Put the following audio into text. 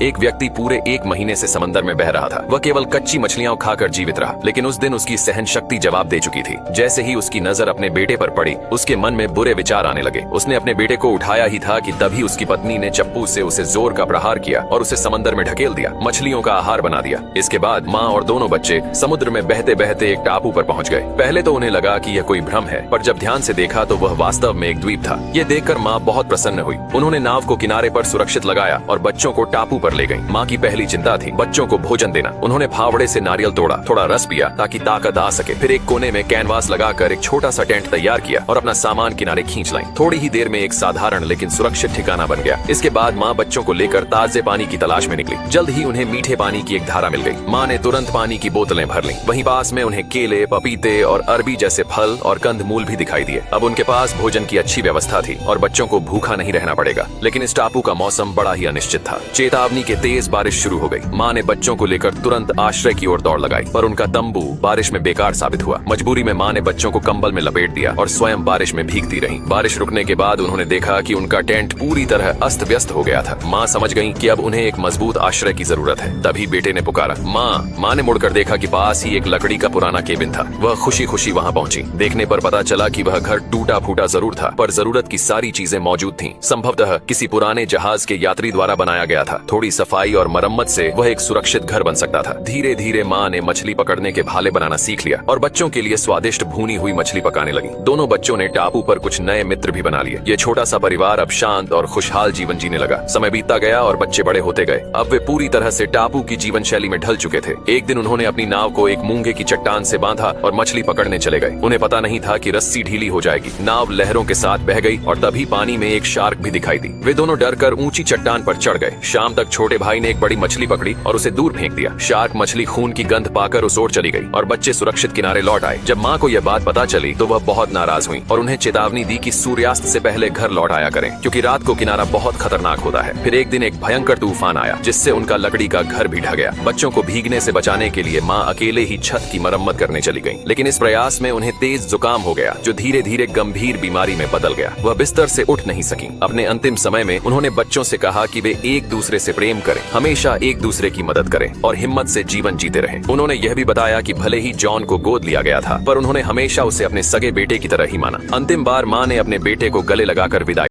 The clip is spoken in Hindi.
एक व्यक्ति पूरे 1 महीने से समंदर में बह रहा था। वह केवल कच्ची मछलियां खाकर जीवित रहा, लेकिन उस दिन उसकी सहन शक्ति जवाब दे चुकी थी। जैसे ही उसकी नजर अपने बेटे पर पड़ी, उसके मन में बुरे विचार आने लगे। उसने अपने बेटे को उठाया ही था कि तभी उसकी पत्नी ने चप्पू से उसे जोर का प्रहार किया और उसे समंदर में ढकेल दिया, मछलियों का आहार बना दिया। इसके बाद माँ और दोनों बच्चे समुद्र में बहते बहते एक टापू पर पहुंच गए। पहले तो उन्हें लगा कि यह कोई भ्रम है, पर जब ध्यान से देखा तो वह वास्तव में एक द्वीप था। ये देखकर माँ बहुत प्रसन्न हुई। उन्होंने नाव को किनारे पर सुरक्षित लगाया और बच्चों को टापू पर ले गई। माँ की पहली चिंता थी बच्चों को भोजन देना। उन्होंने फावड़े से नारियल तोड़ा, थोड़ा रस पिया ताकि ताकत आ सके। फिर एक कोने में कैनवास लगाकर एक छोटा सा टेंट तैयार किया और अपना सामान किनारे खींच लाई। थोड़ी ही देर में एक साधारण लेकिन सुरक्षित ठिकाना बन गया। इसके बाद माँ बच्चों को लेकर ताजे पानी की तलाश में निकली। जल्द ही उन्हें मीठे पानी की एक धारा मिल गई। माँ ने तुरंत पानी की बोतलें भर ली। वहीं पास में उन्हें केले, पपीते और अरबी जैसे फल और कंदमूल भी दिखाई दिए। अब उनके पास भोजन की अच्छी व्यवस्था थी और बच्चों को भूखा नहीं रहना पड़ेगा। लेकिन इस टापू का मौसम बड़ा ही अनिश्चित था। चेतावनी के तेज बारिश शुरू हो गई। माँ ने बच्चों को लेकर तुरंत आश्रय की ओर दौड़ लगाई, पर उनका तंबू बारिश में बेकार साबित हुआ। मजबूरी में माँ ने बच्चों को कंबल में लपेट दिया और स्वयं बारिश में भीगती रही। बारिश रुकने के बाद उन्होंने देखा कि उनका टेंट पूरी तरह अस्त व्यस्त हो गया था। माँ समझ गई कि अब उन्हें एक मजबूत आश्रय की जरूरत है। तभी बेटे ने पुकारा, माँ। माँ ने मुड़कर देखा कि पास ही एक लकड़ी का पुराना केबिन था। वह खुशी खुशी वहाँ पहुंची। देखने पर पता चला कि वह घर टूटा फूटा जरूर था, पर जरूरत की सारी चीजें मौजूद थीं। संभवतः किसी पुराने जहाज के यात्री द्वारा बनाया गया था। थोड़ी सफाई और मरम्मत से वह एक सुरक्षित घर बन सकता था। धीरे धीरे माँ ने मछली पकड़ने के भाले बनाना सीख लिया और बच्चों के लिए स्वादिष्ट भुनी हुई मछली पकाने लगी। दोनों बच्चों ने टापू पर कुछ नए मित्र भी बना लिए। ये छोटा सा परिवार अब शांत और खुशहाल जीवन जीने लगा। समय बीतता गया और बच्चे बड़े होते गए। अब वे पूरी तरह से टापू की जीवन शैली में ढल चुके थे। एक दिन उन्होंने अपनी नाव को एक मूंगे की चट्टान से बांधा और मछली पकड़ने चले गए। उन्हें पता नहीं था कि रस्सी ढीली हो जाएगी। नाव लहरों के साथ बह गई और तभी पानी में एक शार्क भी दिखाई दी। वे दोनों डरकर ऊंची चट्टान पर चढ़ गए। शाम तक छोटे भाई ने एक बड़ी मछली पकड़ी और उसे दूर फेंक दिया। शार्क मछली खून की गंध पाकर उस ओर चली गई और बच्चे सुरक्षित किनारे लौट आए। जब माँ को यह बात पता चली तो वह बहुत नाराज हुई और उन्हें चेतावनी दी कि सूर्यास्त से पहले घर लौट आया करें, क्योंकि रात को किनारा बहुत खतरनाक होता है। फिर एक दिन एक भयंकर तूफान आया जिससे उनका लकड़ी का घर भी ढह गया। बच्चों को भीगने से बचाने के लिए माँ अकेले ही छत की मरम्मत करने चली गई। लेकिन इस प्रयास में उन्हें तेज जुकाम हो गया, जो धीरे धीरे गंभीर बीमारी में बदल गया। वह बिस्तर से उठ नहीं सकी। अपने अंतिम समय में उन्होंने बच्चों से कहा कि वे एक दूसरे से प्रेम करें, हमेशा एक दूसरे की मदद करें और हिम्मत से जीवन जीते रहें। उन्होंने यह भी बताया कि भले ही जॉन को गोद लिया गया था, पर उन्होंने हमेशा उसे अपने सगे बेटे की तरह ही माना। अंतिम बार माँ ने अपने बेटे को गले लगाकर विदाई